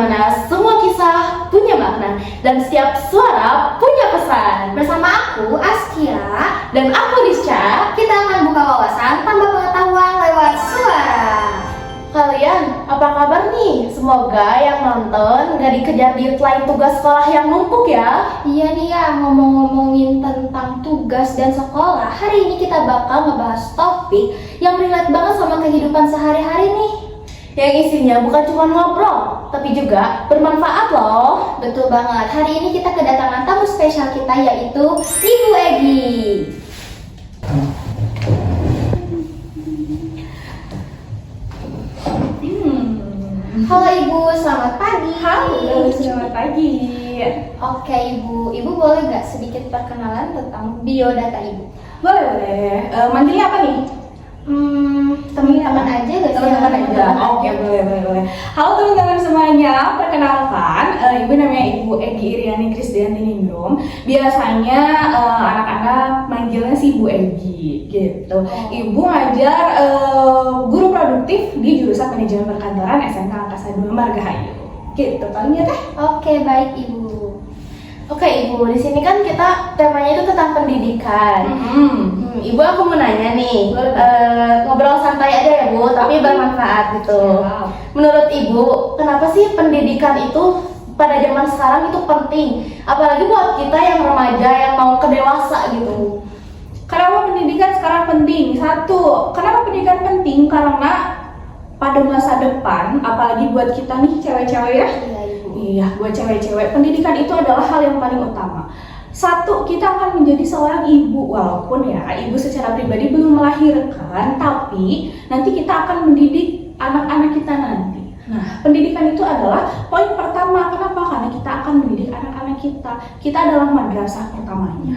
mana semua kisah punya makna dan setiap suara punya pesan. Bersama aku, Askia, Dan aku Rizka. kita akan buka wawasan tambah pengetahuan lewat suara. Kalian apa kabar nih? Semoga yang nonton gak dikejar deadline tugas sekolah yang numpuk ya. Iya nih ya, ngomong-ngomongin tentang tugas dan sekolah, hari ini kita bakal ngebahas topik yang relate banget sama kehidupan sehari-hari nih. Yang isinya bukan cuma ngobrol, tapi juga bermanfaat loh. Betul banget, hari ini kita kedatangan tamu spesial kita yaitu Ibu Egi. Halo Ibu, selamat pagi. Halo, selamat pagi. Oke Ibu boleh nggak sedikit perkenalan tentang biodata Ibu? Boleh. Manggilnya apa nih? Teman-teman aja gak sih? Teman-teman aja. Oke, boleh. Halo teman-teman semuanya, perkenalkan, Ibu namanya Ibu Egi Iriani Krisdayanti Ningrum. Biasanya anak-anak manggilnya si Ibu Egi, gitu. Ibu ngajar guru produktif di jurusan manajemen perkantoran SMK Angkasa 2 Margahayu. Gitu, paling ya teh. Oke, baik Ibu. Oke Ibu, di sini kan kita temanya itu tentang pendidikan. Ibu aku mau nanya nih, ngobrol santai aja ya Bu, tapi bermanfaat gitu. Wow. Menurut Ibu, kenapa sih pendidikan itu pada zaman sekarang itu penting? Apalagi buat kita yang remaja yang mau ke dewasa gitu. Kenapa pendidikan sekarang penting? Satu, kenapa pendidikan penting? Karena pada masa depan, apalagi buat kita nih cewek-cewek ya. Iya Ibu. Iya, buat cewek-cewek, pendidikan itu adalah hal yang paling utama. Satu, kita akan menjadi seorang ibu, walaupun ya ibu secara pribadi belum melahirkan, tapi nanti kita akan mendidik anak-anak kita nanti. Nah, pendidikan itu adalah poin pertama. Kenapa? Karena kita akan mendidik anak-anak kita. Kita adalah madrasah pertamanya.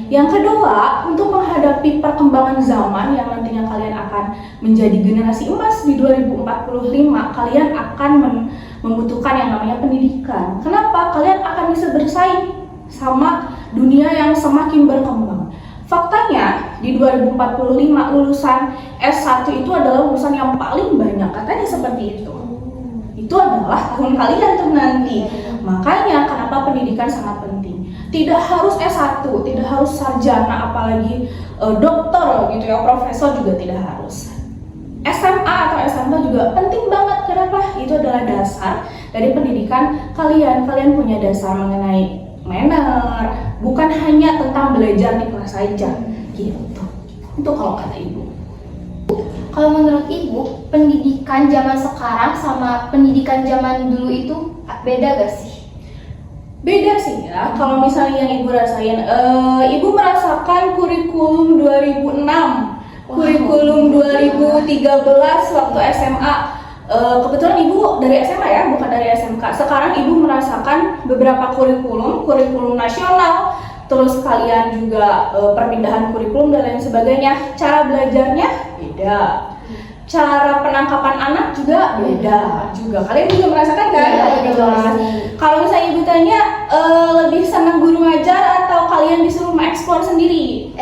Yang kedua, untuk menghadapi perkembangan zaman yang nantinya kalian akan menjadi generasi emas di 2045, kalian akan membutuhkan yang namanya pendidikan. Kenapa? Kalian akan bisa bersaing sama dunia yang semakin berkembang. Faktanya, di 2045 lulusan S1 itu adalah lulusan yang paling banyak, katanya seperti itu. Itu adalah tahun kalian tuh nanti. Makanya kenapa pendidikan sangat penting. Tidak harus S1, tidak harus sarjana, apalagi dokter gitu ya, profesor juga tidak harus. SMA atau SMK juga penting banget. Kenapa? Itu adalah dasar dari pendidikan kalian. Kalian punya dasar mengenai manner, bukan hanya tentang belajar di kelas saja gitu. Itu kalau kata Ibu. Kalau menurut Ibu, pendidikan zaman sekarang sama pendidikan zaman dulu itu beda gak sih? Beda sih ya, kalau misalnya yang Ibu rasain, Ibu merasakan kurikulum 2006, kurikulum 2013 waktu SMA. Kebetulan Ibu dari SMA ya, bukan dari SMK. Sekarang Ibu merasakan beberapa kurikulum nasional, terus kalian juga perpindahan kurikulum dan lain sebagainya. Cara belajarnya beda. Cara penangkapan anak juga beda juga. Kalian juga merasakan kan? Iya. Kalau misalnya Ibu tanya, lebih senang guru ngajar atau kalian disuruh mengeksplor sendiri?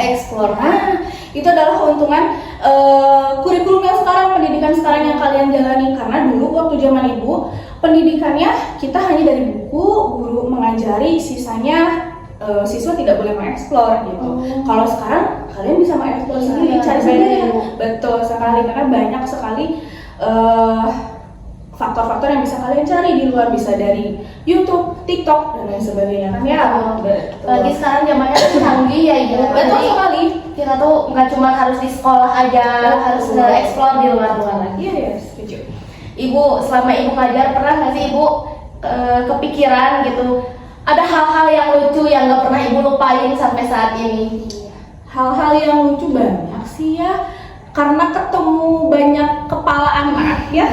Explore. Nah, itu adalah keuntungan kurikulum yang sekarang, pendidikan sekarang yang kalian jalani. Karena dulu waktu zaman Ibu, pendidikannya kita hanya dari buku, guru mengajari, sisanya siswa tidak boleh mengeksplor gitu. Kalau sekarang kalian bisa mengeksplor sendiri, cari sendiri. Betul sekali, karena banyak sekali faktor-faktor yang bisa kalian cari di luar, bisa dari YouTube, TikTok dan lain sebagainya kan ya. Lagi sekarang zamannya tuh canggih ya Ibu. Betul Jadi sekali. kita tuh nggak cuma harus di sekolah aja, harus nge-explore di luar-luar lagi. Iya, setuju. Ibu, selama Ibu ngajar pernah nggak sih Ibu kepikiran gitu, ada hal-hal yang lucu yang nggak pernah Ibu lupain sampai saat ini? Hal-hal yang lucu banyak sih ya, karena ketemu banyak kepala anak ya,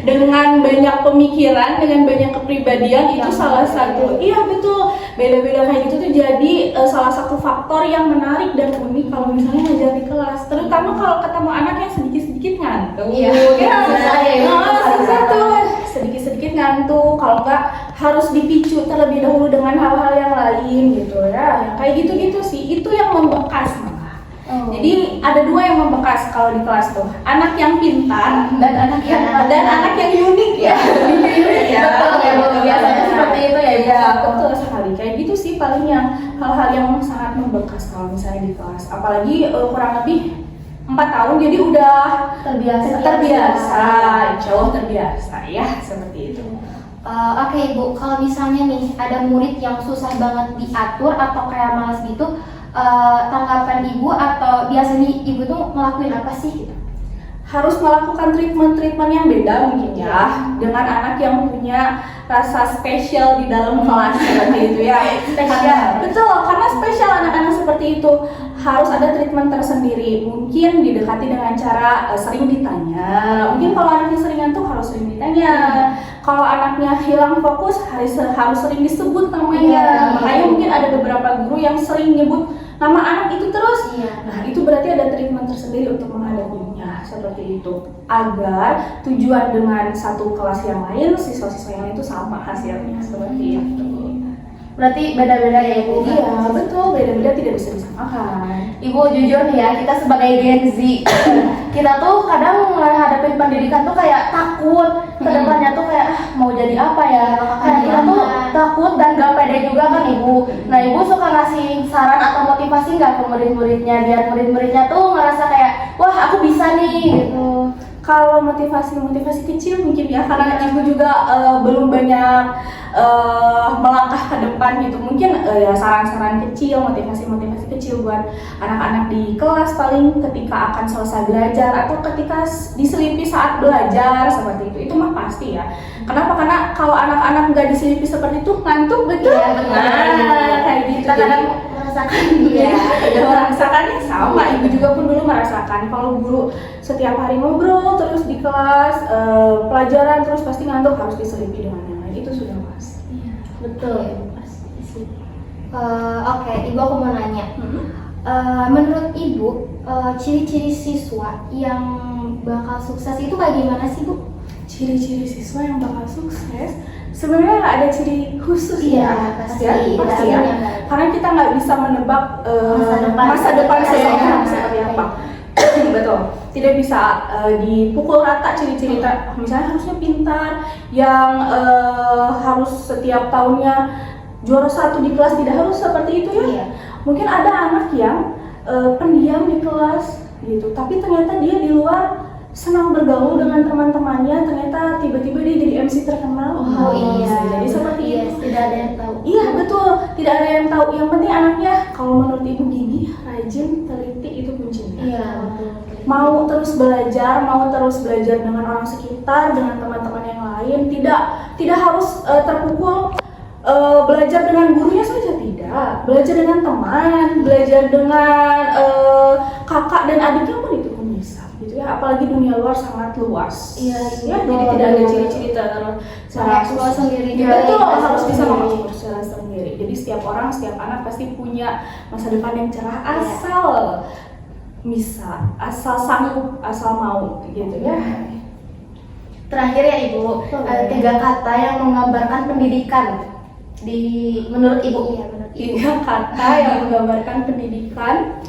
dengan banyak pemikiran, dengan banyak kepribadian, itu salah satu. Iya betul, beda-beda kayak gitu tuh jadi salah satu faktor yang menarik dan unik kalau misalnya ngajar di kelas, terutama kalau ketemu anak yang sedikit-sedikit ngantuk. Iya, susah tuh, sedikit-sedikit ngantuk. Kalau nggak harus dipicu terlebih dahulu dengan hal-hal yang lain gitu ya, yang kayak gitu-gitu sih, itu yang membekas malah. Jadi ada dua yang membekas kalau di kelas tuh, anak yang pintar Dan anak yang anak yang unik ya. Unik ya. Betul ya, Bu. Biasanya seperti itu ya, Bu. Ya, betul sekali. Kayak gitu sih paling yang hal-hal yang sangat membekas kalau misalnya di kelas. Apalagi kurang lebih 4 tahun, jadi udah terbiasa, insya Allah terbiasa ya, seperti itu. Oke Ibu, kalau misalnya nih ada murid yang susah banget diatur atau kayak malas gitu, tanggapan Ibu atau biasanya Ibu tuh ngelakuin apa sih gitu? Harus melakukan treatment yang beda mungkin ya, dengan anak yang punya rasa spesial di dalam kelas seperti itu ya. Spesial. Betul, karena spesial anak-anak seperti itu harus ada treatment tersendiri. Mungkin didekati dengan cara sering ditanya. Mungkin kalau anaknya sering ngantuk harus sering ditanya. Kalau anaknya hilang fokus harus sering disebut namanya. Makanya mungkin ada beberapa guru yang sering nyebut nama anak itu terus. Nah, itu berarti ada treatment tersendiri untuk menghadapinya seperti itu. Agar tujuan dengan satu kelas yang lain, siswa-siswa yang lain itu sama hasilnya seperti itu. Berarti beda-beda ya, Ibu? Iya, betul. Beda-beda tidak bisa disamakan. Ibu jujur nih ya, kita sebagai Gen Z, kita tuh kadang menghadapi pendidikan tuh kayak takut ke depannya tuh kayak mau jadi apa ya. Kayak kita tuh takut dan gak pede juga kan Ibu. Nah, Ibu suka ngasih saran atau motivasi nggak ke murid-muridnya biar murid-muridnya tuh ngerasa kayak wah aku bisa nih gitu. Kalau motivasi kecil mungkin ya, karena ibu juga belum banyak melangkah ke depan gitu. Mungkin ya saran-saran kecil, motivasi kecil buat anak-anak di kelas paling ketika akan selesai belajar atau ketika diselipi saat belajar seperti itu mah pasti ya. Kenapa? Karena kalau anak-anak nggak diselipi seperti itu ngantuk betul. Iya, benar. Kayak gitu. Kita kadang merasakan merasakannya sama. Ibu juga pun dulu merasakan kalau guru setiap hari ngobrol terus di kelas pelajaran terus pasti ngantuk harus diselipi dengan yang lain, itu sudah pasti. Iya, betul. Oke, Ibu aku mau nanya. Menurut Ibu, ciri-ciri siswa yang bakal sukses itu bagaimana sih Bu? Ciri-ciri siswa yang bakal sukses sebenarnya nggak ada ciri khusus Pasti ya. Karena kita nggak bisa menebak masa depan seseorang seperti apa. Betul, tidak bisa dipukul rata ciri-ciri. Misalnya harusnya pintar, yang harus setiap tahunnya juara 1 di kelas, tidak harus seperti itu ya. Mungkin ada anak yang pendiam di kelas gitu, tapi ternyata dia di luar senang bergaul dengan teman-temannya, ternyata tiba-tiba dia jadi MC terkenal. Jadi seperti itu. Tidak ada yang tahu. Iya betul, tidak ada yang tahu. Yang penting anaknya kalau menurut ibu gigih, rajin, teliti, itu kuncinya. Iya, betul. Mau terus belajar dengan orang sekitar, dengan teman-teman yang lain. Tidak harus terpukul belajar dengan gurunya saja, tidak. Belajar dengan teman, belajar dengan kakak dan adiknya pun itu pun bisa. Gitu ya, apalagi dunia luar sangat luas. Iya, ya, jadi tidak ada ciri-ciri secara Mengeksplor sendiri juga. Betul, ya, harus bisa sendiri. mengeksplor secara sendiri. Jadi setiap orang, setiap anak pasti punya masa depan yang cerah asal bisa, asal sanggup, asal mau gitu ya. Terakhir ya Ibu, 3 kata yang menggambarkan pendidikan menurut Ibu. Iya, menurut Ibu. 3 kata yang menggambarkan pendidikan.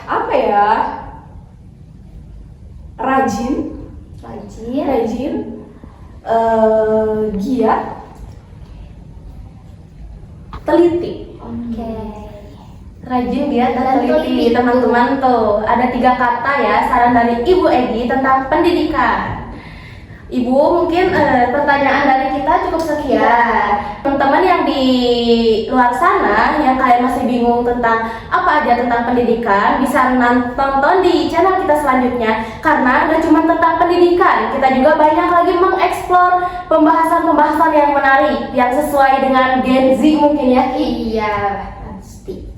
Apa ya? Rajin, giat, teliti. Oke. Rajin, giat, dan teliti. Teman-teman tuh ada 3 kata ya saran dari Ibu Egi tentang pendidikan. Ibu, mungkin pertanyaan dari kita cukup sekian. Teman-teman yang di luar sana yang kalian masih bingung tentang apa aja tentang pendidikan, bisa nonton di channel kita selanjutnya. Karena gak cuma tentang pendidikan, kita juga banyak lagi mengeksplor pembahasan-pembahasan yang menarik, yang sesuai dengan Gen Z mungkin ya. Iya, pasti.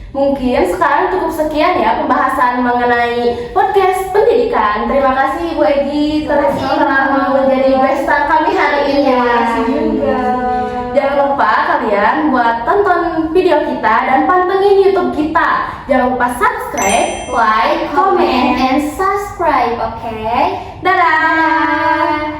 Mungkin sekarang cukup sekian ya pembahasan mengenai podcast pendidikan. Terima kasih Ibu Egi telah mau menjadi guest star kami hari ini. Terima kasih juga. Jangan lupa kalian buat tonton video kita dan pantengin YouTube kita. Jangan lupa subscribe, like, comment, and subscribe, oke? Dadah.